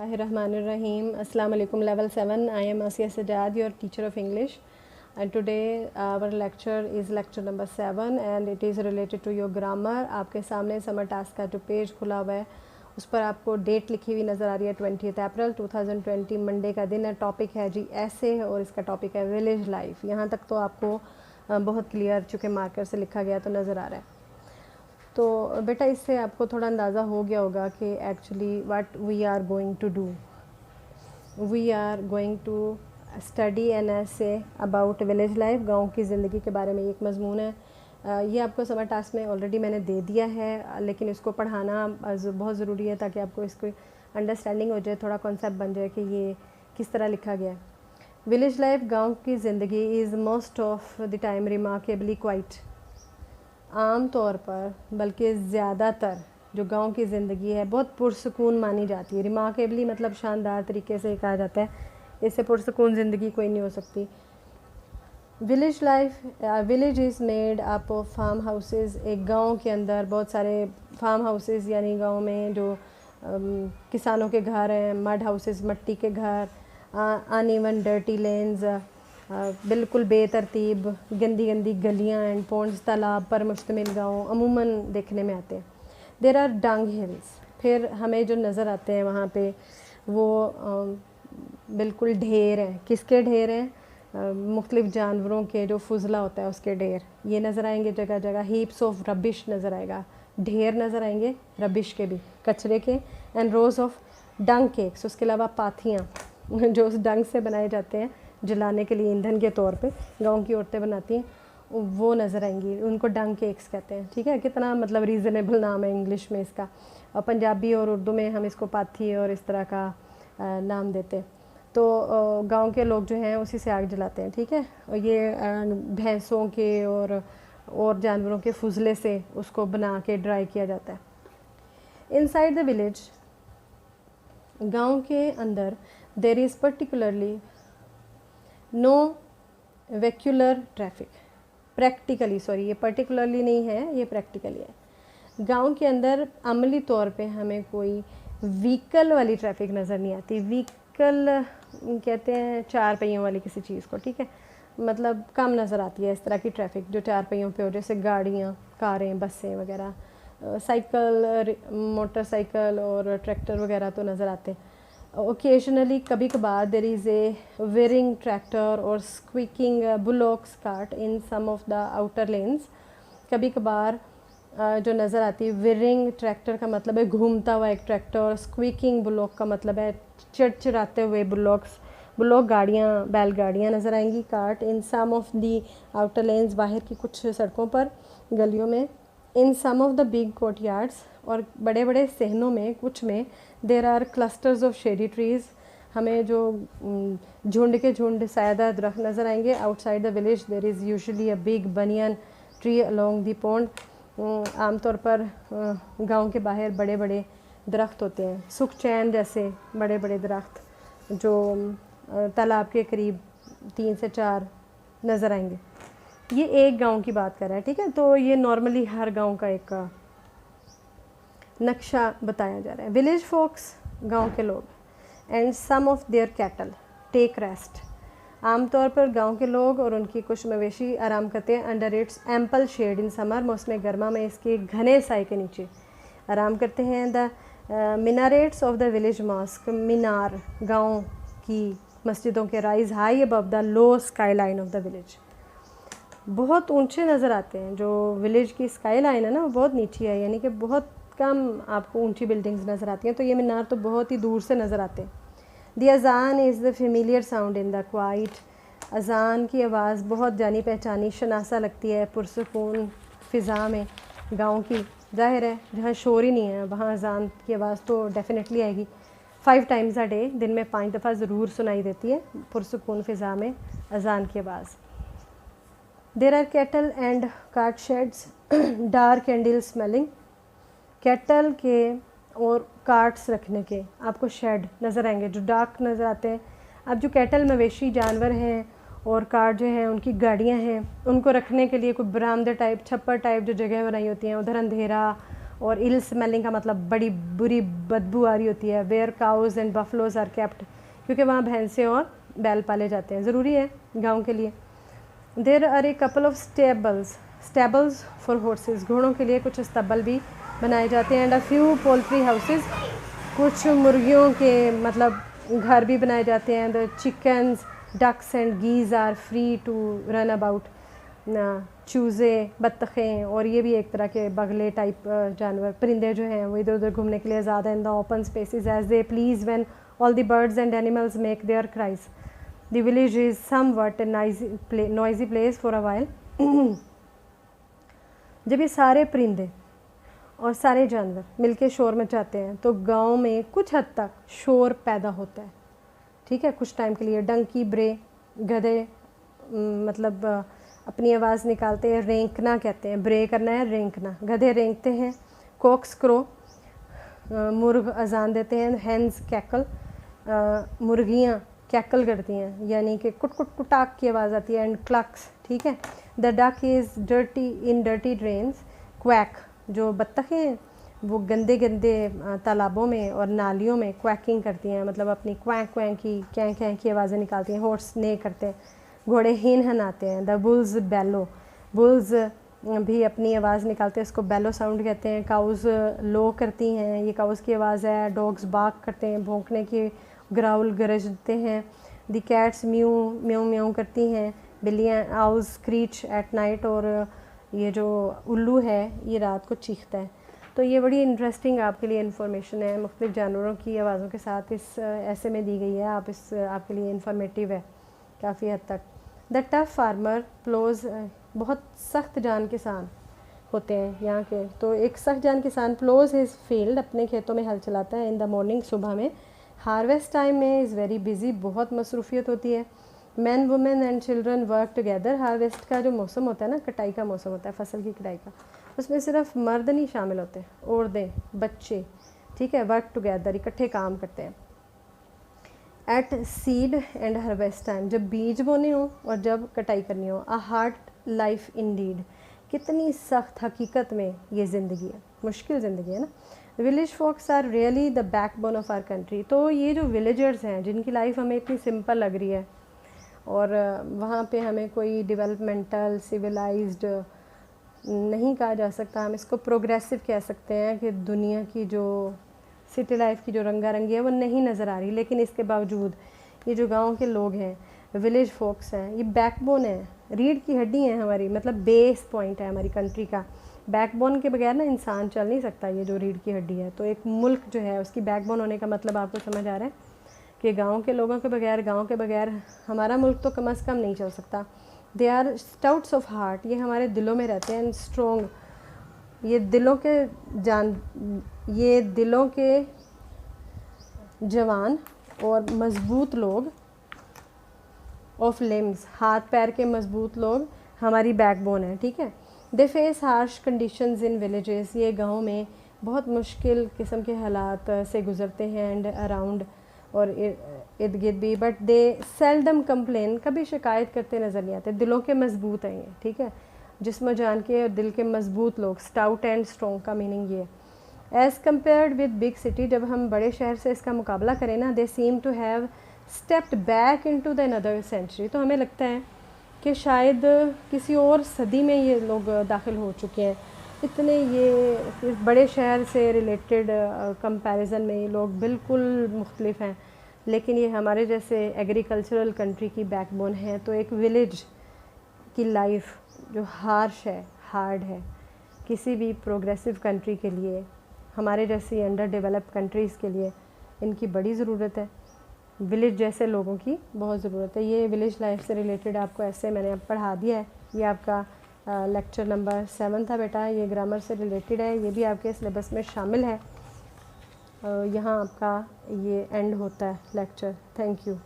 Bismillahirrahmanirrahim. Assalamu alaikum level 7. I am Asiya Sajad, your teacher of English, and today our lecture is lecture number 7 and it is related to your grammar. आपके सामने summer task का जो page खुला हुआ है उस पर आपको डेट लिखी हुई नज़र आ रही है 20 अप्रैल 2020 मंडे का दिन है। टॉपिक है जी ऐसे और इसका टॉपिक है विलेज लाइफ। यहाँ तक तो आपको बहुत क्लियर चूँकि मार्कर से लिखा गया तो नज़र आ रहा है। तो बेटा इससे आपको थोड़ा अंदाज़ा हो गया होगा कि actually what we are going to do. We are going to study an essay about village life. गांव की ज़िंदगी के बारे में एक मजमून है। ये आपको समर टास्क में ऑलरेडी मैंने दे दिया है, लेकिन इसको पढ़ाना बहुत ज़रूरी है ताकि आपको इसको अंडरस्टैंडिंग हो जाए, थोड़ा कॉन्सेप्ट बन जाए कि ये किस तरह लिखा गया है। विलेज लाइफ, गाँव की ज़िंदगी, is most of the time remarkably quite. आम तौर पर बल्कि ज़्यादातर जो गांव की ज़िंदगी है बहुत पुरसकून मानी जाती है। रिमार्केबली मतलब शानदार तरीके से कहा जाता है, इससे पुरसकून ज़िंदगी कोई नहीं हो सकती। Village life, village is made up of farm houses. एक गांव के अंदर बहुत सारे फार्म हाउसेस यानी गांव में जो किसानों के घर हैं, मड हाउसेस मट्टी के घर, अनइवन डर्टी लेन्स, बिल्कुल बेतरतीब गंदी गंदी गलियाँ एंड पॉन्ड्स, तालाब पर मुश्तमिल गाँव अमूमन देखने में आते हैं। There are dung hills. फिर हमें जो नज़र आते हैं वहाँ पे वो बिल्कुल ढेर हैं। किसके ढेर हैं? मुख्तलिफ़ जानवरों के जो फुजला होता है उसके ढेर ये नज़र आएंगे जगह जगह। हीप्स ऑफ रबिश नज़र आएगा, ढेर नज़र आएंगे रबिश के भी, कचरे के। And rows of dung cakes, उसके अलावा पाथियाँ जो उस डंग से बनाए जाते हैं जलाने के लिए ईंधन के तौर पे गांव की औरतें बनाती हैं, वो नज़र आएंगी। उनको डंग केक्स कहते हैं। ठीक है, कितना मतलब रीज़नेबल नाम है इंग्लिश में इसका, और पंजाबी और उर्दू में हम इसको पाथी और इस तरह का नाम देते हैं। तो गांव के लोग जो हैं उसी से आग जलाते हैं। ठीक है, और ये भैंसों के और जानवरों के फुजले से उसको बना के ड्राई किया जाता है। इनसाइड द विलेज, गांव के अंदर, there is particularly no vehicular traffic. Practically, sorry, ये पर्टिकुलरली नहीं है, ये प्रैक्टिकली है। गांव के अंदर अमली तौर पे हमें कोई व्हीकल वाली ट्रैफिक नज़र नहीं आती। व्हीकल कहते हैं चार पहियों वाली किसी चीज़ को। ठीक है, मतलब कम नज़र आती है इस तरह की ट्रैफिक जो चार पहियों पे हो, जैसे गाड़ियाँ, कारें, बसें वगैरह। साइकिल, मोटरसाइकिल और ट्रैक्टर वगैरह तो नज़र आते हैं। ओकेजनली, कभी कभार, there is a whirring tractor और squeaking bullocks cart in some of the outer lanes. कभी कभार जो नज़र आती है, वेरिंग ट्रैक्टर का मतलब है घूमता हुआ एक ट्रैक्टर, और स्क्वीकिंग बुलॉक का मतलब है चिड़चिड़ाते हुए बुलॉक गाड़ियाँ, बैलगाड़ियाँ नज़र आएंगी। Cart in some of the outer lanes, बाहर की कुछ सड़कों पर, गलियों में। In some of the big courtyards, और बड़े बड़े सहनों में कुछ में, there are clusters of shady trees. हमें जो झुंड के झुंड सायादार दरख्त नज़र आएंगे। Outside the village there is usually a big banyan tree along the pond. आमतौर पर गांव के बाहर बड़े बड़े दरख्त होते हैं, सुखचैन जैसे बड़े बड़े दरख्त जो तालाब के करीब 3 से 4 नज़र आएंगे। ये एक गांव की बात कर रहा है। ठीक है, तो ये नॉर्मली हर गांव का एक नक्शा बताया जा रहा है। विलेज फोक्स, गांव के लोग, and some of their cattle take rest. आमतौर पर गांव के लोग और उनकी कुछ मवेशी आराम करते हैं under its ample shade in summer. मौसम गर्मा में इसके घने साए के नीचे आराम करते हैं। The minarets of the village mosque, मीनार गांव की मस्जिदों के, rise high above the low skyline of the village, बहुत ऊंचे नज़र आते हैं। जो विलेज की स्काई लाइन है ना वो बहुत नीचे है, यानी कि बहुत कम आपको ऊंची बिल्डिंग्स नज़र आती हैं। तो ये मीनार तो बहुत ही दूर से नज़र आते हैं। दी अज़ान is the familiar sound in the quite. अज़ान की आवाज़ बहुत जानी पहचानी शनासा लगती है पुरसकून फ़िज़ा में गांव की। जाहिर है जहाँ शोर ही नहीं है वहाँ अज़ान की आवाज़ तो डेफिनेटली आएगी। 5 टाइम्स अ डे, दिन में 5 दफ़ा ज़रूर सुनाई देती है पुरसकून फ़िज़ा में अज़ान की आवाज़। There are cattle and cart sheds, dark candle smelling. Cattle के और कार्ट्स रखने के आपको शेड नज़र आएंगे जो डार्क नज़र आते हैं। अब जो कैटल मवेशी जानवर हैं और कार्ट जो हैं उनकी गाड़ियां हैं, उनको रखने के लिए कोई बरामदे टाइप, छप्पर टाइप जो जगह बनाई होती हैं, उधर अंधेरा और इल स्मेलिंग का मतलब बड़ी बुरी बदबू आ रही होती है। Where cows and buffaloes are kept, क्योंकि वहाँ भैंसें और बैल पाले जाते हैं, ज़रूरी है गाँव के लिए। There are a couple of stables for horses, घोड़ों के लिए कुछ स्तबल भी बनाए जाते हैं। And a few poultry houses, कुछ मुर्गियों के मतलब घर भी बनाए जाते हैं। The chickens, ducks and geese are free to run about, चूज़े, बत्तखें और ये भी एक तरह के बगले टाइप जानवर, परिंदे जो हैं वो इधर उधर घूमने के लिए ज़्यादा in the open spaces as they please when all the birds and animals make their cries. The village is somewhat noisy place for a while. जब ये सारे परिंदे और सारे जानवर मिलके शोर मचाते हैं तो गांव में कुछ हद तक शोर पैदा होता है, ठीक है, कुछ टाइम के लिए। डंकी, ब्रे, गधे मतलब अपनी आवाज़ निकालते हैं, रेंकना कहते हैं, ब्रे करना है, रेंकना, गधे रेंकते हैं। कॉक्स क्रो, मुर्ग अजान देते हैं। हैंस कैकल, मुर्गियाँ कैकल करती हैं, यानी कि कुट कुट कुटाक की आवाज़ आती है। एंड क्लक्स, ठीक है। The duck is dirty in dirty drains, quack, जो बत्तखें हैं वो गंदे गंदे तालाबों में और नालियों में क्वैकिंग करती हैं, मतलब अपनी क्वैंक क्वैंक की कैं कैं की आवाज़ें निकालती हैं। हॉर्स ने करते हैं, घोड़े हीन हनाते हैं। द बुल्स बैलो, बुल्स भी अपनी आवाज़ निकालते हैं, इसको बैलो साउंड कहते हैं। काउज़ लो करती हैं, ये काउज़ की आवाज़ है। डॉग्स बार्क करते हैं, भौंकने की, ग्राउल गरजते हैं। The cats mu mu mu करती हैं। बिल्लियाँ आउल्स स्क्रीच एट नाइट, और ये जो उल्लू है ये रात को चीखता है। तो ये बड़ी इंटरेस्टिंग आपके लिए इन्फॉर्मेशन है, मुख्तलिफ जानवरों की आवाज़ों के साथ इस ऐसे में दी गई है। आपके लिए इन्फॉर्मेटिव है काफ़ी हद तक। द टफ फार्मर प्लोज, बहुत सख्त जान किसान होते हैं यहाँ के। तो एक सख्त जान किसान प्लोज हिज फील्ड, अपने खेतों में हल चलाता है। इन द मॉर्निंग, सुबह में। हार्वेस्ट टाइम में इज़ वेरी बिजी, बहुत मसरूफियत होती है। Man, women and children work together. Harvest का जो मौसम होता है ना, कटाई का मौसम होता है, फसल की कटाई का, उसमें सिर्फ मर्द नहीं शामिल होते, औरतें, बच्चे, ठीक है, वर्क टुगेदर, इकट्ठे काम करते हैं। At seed and harvest time, जब बीज बोने हो और जब कटाई करनी हो। अ हार्ड लाइफ इंडीड, कितनी सख्त हकीकत में ये ज़िंदगी है, मुश्किल ज़िंदगी है ना। Village folks are really the backbone of our country. तो ये जो विलेजर्स हैं जिनकी लाइफ हमें इतनी सिंपल लग रही है और वहाँ पे हमें कोई डेवलपमेंटल सिविलाइज्ड नहीं कहा जा सकता, हम इसको प्रोग्रेसिव कह सकते हैं कि दुनिया की जो सिटी लाइफ की जो रंगारंगी है वो नहीं नज़र आ रही, लेकिन इसके बावजूद ये जो गांव के लोग हैं, विलेज फोक्स हैं, ये बैकबोन है, रीढ़ की हड्डी है हमारी, मतलब बेस पॉइंट है हमारी कंट्री का। बैकबोन के बगैर ना इंसान चल नहीं सकता, ये जो रीढ़ की हड्डी है। तो एक मुल्क जो है उसकी बैकबोन होने का मतलब आपको समझ आ रहा है कि गांव के लोगों के बगैर, गांव के बगैर हमारा मुल्क तो कम से कम नहीं चल सकता। दे आर स्टाउट्स ऑफ हार्ट, ये हमारे दिलों में रहते हैं। एंड स्ट्रोंग, ये दिलों के जवान और मज़बूत लोग। ऑफ लिम्स, हाथ पैर के मज़बूत लोग हमारी बैकबोन है, ठीक है। They face harsh conditions in villages, ये गाँव में बहुत मुश्किल किस्म के हालात से गुज़रते हैं। एंड अराउंड और इर्द गिर्द भी, बट दे सेल्डम कंप्लेन, कभी शिकायत करते नज़र नहीं आते। दिलों के मज़बूत हैं ये, ठीक है, जिस्म जान के और दिल के मज़बूत लोग। स्टाउट एंड स्ट्रॉन्ग का मीनिंग ये। As compared with big city, जब हम बड़े शहर से इसका मुकाबला करें ना, they seem to have stepped back into the another century, तो हमें लगता है कि शायद किसी और सदी में ये लोग दाखिल हो चुके हैं। इतने ये बड़े शहर से रिलेटेड कंपैरिजन में ये लोग बिल्कुल मुख्तलिफ हैं, लेकिन ये हमारे जैसे एग्रीकल्चरल कंट्री की बैकबोन है। तो एक विलेज की लाइफ जो हार्श है, हार्ड है, किसी भी प्रोग्रेसिव कंट्री के लिए, हमारे जैसी अंडर डेवलप्ड कंट्रीज़ के लिए इनकी बड़ी ज़रूरत है। विलेज जैसे लोगों की बहुत ज़रूरत है। ये विलेज लाइफ से रिलेटेड आपको ऐसे मैंने अब पढ़ा दिया है। ये आपका लेक्चर नंबर 7 था बेटा, ये ग्रामर से रिलेटेड है, ये भी आपके सिलेबस में शामिल है। यहाँ आपका ये एंड होता है लेक्चर। Thank you.